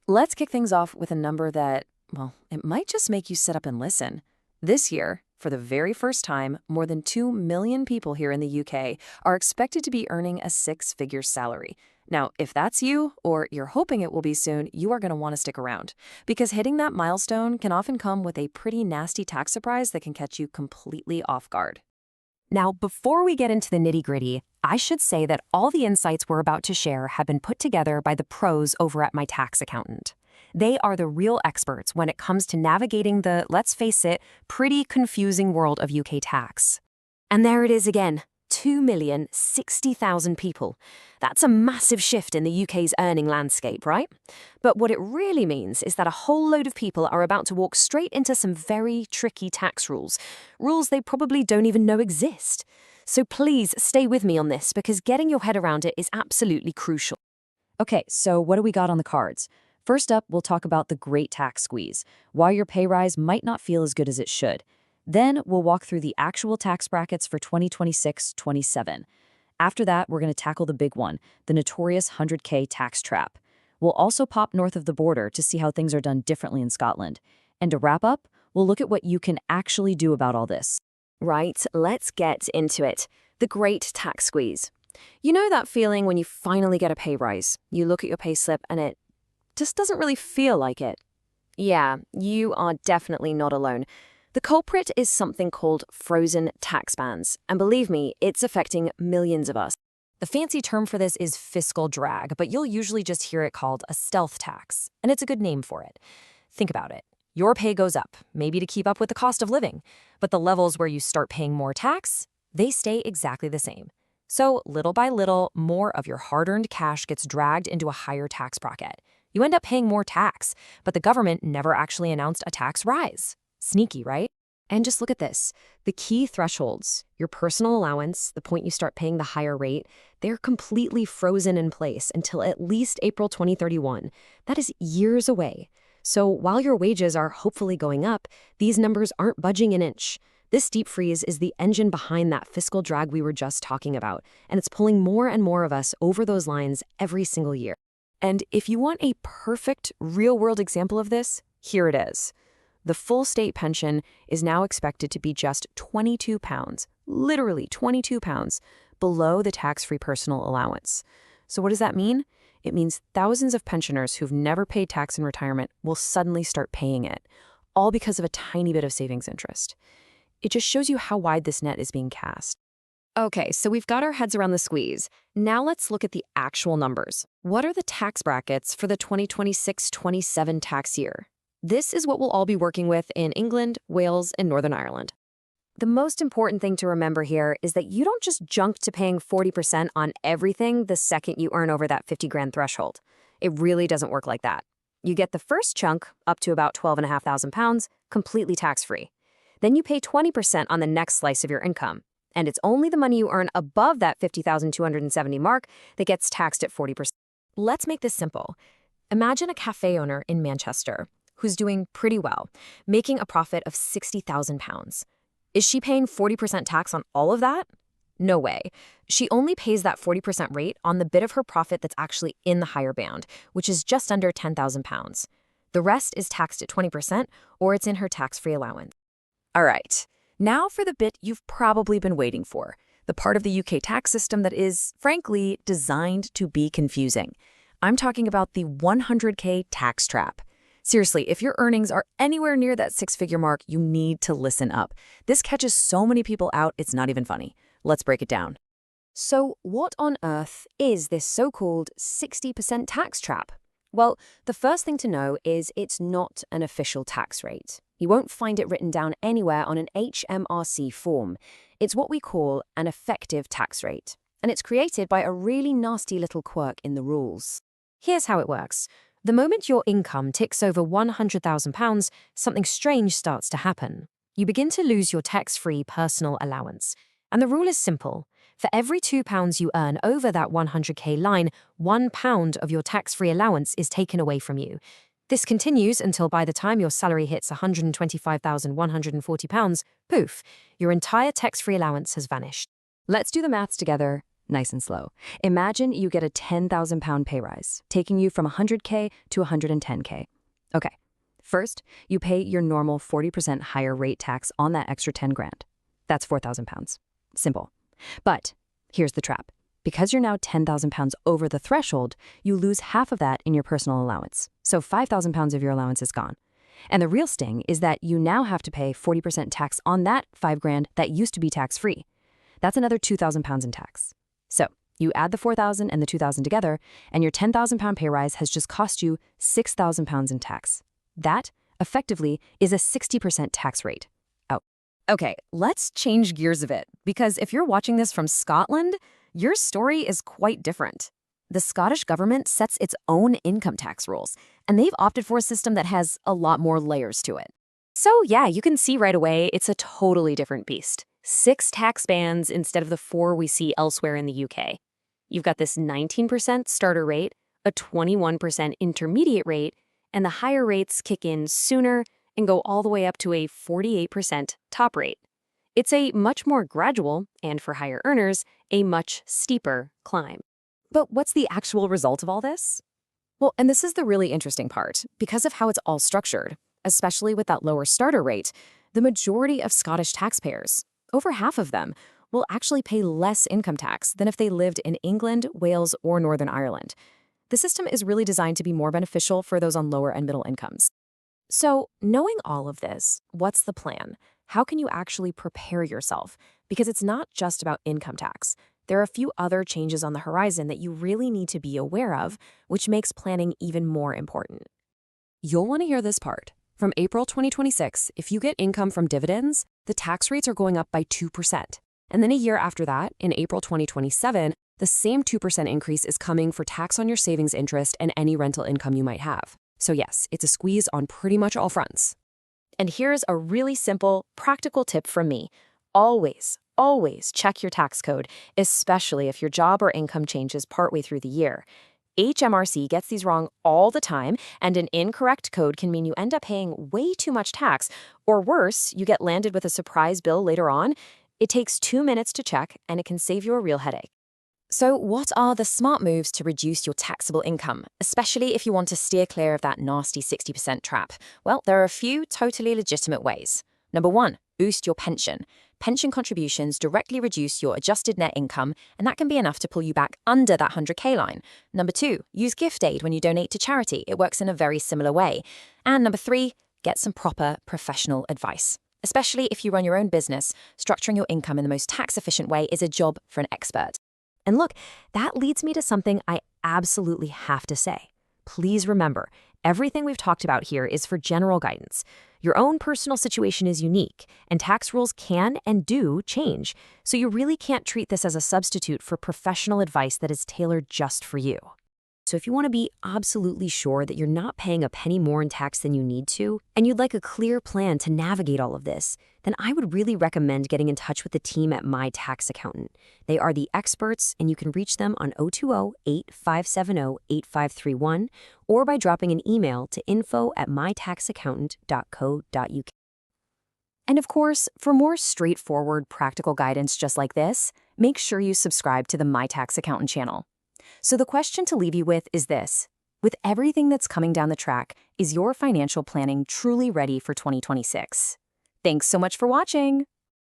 Let's kick things off with a number that, well, it might just make you sit up and listen. This year, for the very first time, more than 2 million people here in the UK are expected to be earning a six-figure salary. Now, if that's you, or you're hoping it will be soon, you are going to want to stick around. Because hitting that milestone can often come with a pretty nasty tax surprise that can catch you completely off guard. Now, before we get into the nitty-gritty, I should say that all the insights we're about to share have been put together by the pros over at my tax accountant. They are the real experts when it comes to navigating the, let's face it, pretty confusing world of UK tax. And there it is again, 2,060,000 people. That's a massive shift in the UK's earning landscape, right? But what it really means is that a whole load of people are about to walk straight into some very tricky tax rules they probably don't even know exist. So please stay with me on this because getting your head around it is absolutely crucial. Okay, so what do we got on the cards? First up, we'll talk about the great tax squeeze, why your pay rise might not feel as good as it should. Then we'll walk through the actual tax brackets for 2026-27. After that, we're going to tackle the big one, the notorious 100K tax trap. We'll also pop north of the border to see how things are done differently in Scotland. And to wrap up, we'll look at what you can actually do about all this. Right, let's get into it. The great tax squeeze. You know that feeling when you finally get a pay rise? You look at your payslip and it just doesn't really feel like it. Yeah, you are definitely not alone. The culprit is something called frozen tax bands, and believe me, it's affecting millions of us. The fancy term for this is fiscal drag, but you'll usually just hear it called a stealth tax, and it's a good name for it. Think about it. Your pay goes up, maybe to keep up with the cost of living, but the levels where you start paying more tax, they stay exactly the same. So little by little, more of your hard-earned cash gets dragged into a higher tax bracket. You end up paying more tax, but the government never actually announced a tax rise. Sneaky, right? And just look at this. The key thresholds, your personal allowance, the point you start paying the higher rate, they're completely frozen in place until at least April 2031. That is years away. So while your wages are hopefully going up, these numbers aren't budging an inch. This deep freeze is the engine behind that fiscal drag we were just talking about, and it's pulling more and more of us over those lines every single year. And if you want a perfect, real-world example of this, here it is. The full state pension is now expected to be just £22, literally £22, below the tax-free personal allowance. So what does that mean? It means thousands of pensioners who've never paid tax in retirement will suddenly start paying it, all because of a tiny bit of savings interest. It just shows you how wide this net is being cast. Okay, so we've got our heads around the squeeze. Now let's look at the actual numbers. What are the tax brackets for the 2026-27 tax year? This is what we'll all be working with in England, Wales, and Northern Ireland. The most important thing to remember here is that you don't just jump to paying 40% on everything the second you earn over that 50 grand threshold. It really doesn't work like that. You get the first chunk, up to about £12,500, completely tax-free. Then you pay 20% on the next slice of your income. And it's only the money you earn above that $50,270 mark that gets taxed at 40%. Let's make this simple. Imagine a cafe owner in Manchester who's doing pretty well, making a profit of £60,000. Is she paying 40% tax on all of that? No way. She only pays that 40% rate on the bit of her profit that's actually in the higher band, which is just under £10,000. The rest is taxed at 20%, or it's in her tax-free allowance. All right, now for the bit you've probably been waiting for, the part of the UK tax system that is, frankly, designed to be confusing. I'm talking about the 100K tax trap. Seriously, if your earnings are anywhere near that six-figure mark, you need to listen up. This catches so many people out, it's not even funny. Let's break it down. So what on earth is this so-called 60% tax trap? Well, the first thing to know is it's not an official tax rate. You won't find it written down anywhere on an HMRC form. It's what we call an effective tax rate, and it's created by a really nasty little quirk in the rules. Here's how it works. The moment your income ticks over £100,000, something strange starts to happen. You begin to lose your tax-free personal allowance. And the rule is simple. For every £2 you earn over that 100K line, £1 of your tax-free allowance is taken away from you. This continues until by the time your salary hits £125,140, poof, your entire tax-free allowance has vanished. Let's do the maths together. Nice and slow. Imagine you get a £10,000 pay rise, taking you from 100K to 110K. Okay, first, you pay your normal 40% higher rate tax on that extra 10 grand. That's £4,000. Simple. But here's the trap. Because you're now £10,000 over the threshold, you lose half of that in your personal allowance. So £5,000 of your allowance is gone. And the real sting is that you now have to pay 40% tax on that 5 grand that used to be tax-free. That's another £2,000 in tax. So you add the 4,000 and the 2,000 together, and your £10,000 pay rise has just cost you £6,000 in tax. That, effectively, is a 60% tax rate. Oh. Okay, let's change gears a bit, because if you're watching this from Scotland, your story is quite different. The Scottish government sets its own income tax rules, and they've opted for a system that has a lot more layers to it. So yeah, you can see right away it's a totally different beast. 6 tax bands instead of the 4 we see elsewhere in the UK. You've got this 19% starter rate, a 21% intermediate rate, and the higher rates kick in sooner and go all the way up to a 48% top rate. It's a much more gradual, and for higher earners, a much steeper climb. But what's the actual result of all this? Well, and this is the really interesting part. Because of how it's all structured, especially with that lower starter rate, the majority of Scottish taxpayers, over half of them, will actually pay less income tax than if they lived in England, Wales, or Northern Ireland. The system is really designed to be more beneficial for those on lower and middle incomes. So, knowing all of this, what's the plan? How can you actually prepare yourself? Because it's not just about income tax. There are a few other changes on the horizon that you really need to be aware of, which makes planning even more important. You'll want to hear this part. From April 2026, if you get income from dividends, the tax rates are going up by 2%. And then a year after that, in April 2027, the same 2% increase is coming for tax on your savings interest and any rental income you might have. So yes, it's a squeeze on pretty much all fronts. And here's a really simple, practical tip from me. Always check your tax code, especially if your job or income changes partway through the year. HMRC gets these wrong all the time, and an incorrect code can mean you end up paying way too much tax, or worse, you get landed with a surprise bill later on. It takes 2 minutes to check, and it can save you a real headache. So what are the smart moves to reduce your taxable income, especially if you want to steer clear of that nasty 60% trap? Well, there are a few totally legitimate ways. Number 1, boost your pension. Pension contributions directly reduce your adjusted net income, and that can be enough to pull you back under that 100K line. Number 2, use gift aid when you donate to charity. It works in a very similar way. And number 3, get some proper professional advice. Especially if you run your own business, structuring your income in the most tax-efficient way is a job for an expert. And look, that leads me to something I absolutely have to say. Please remember, everything we've talked about here is for general guidance. Your own personal situation is unique, and tax rules can and do change, so you really can't treat this as a substitute for professional advice that is tailored just for you. So if you want to be absolutely sure that you're not paying a penny more in tax than you need to, and you'd like a clear plan to navigate all of this, then I would really recommend getting in touch with the team at My Tax Accountant. They are the experts, and you can reach them on 020-8570-8531 or by dropping an email to info@mytaxaccountant.co.uk. And of course, for more straightforward, practical guidance just like this, make sure you subscribe to the My Tax Accountant channel. So the question to leave you with is this. With everything that's coming down the track, is your financial planning truly ready for 2026? Thanks so much for watching.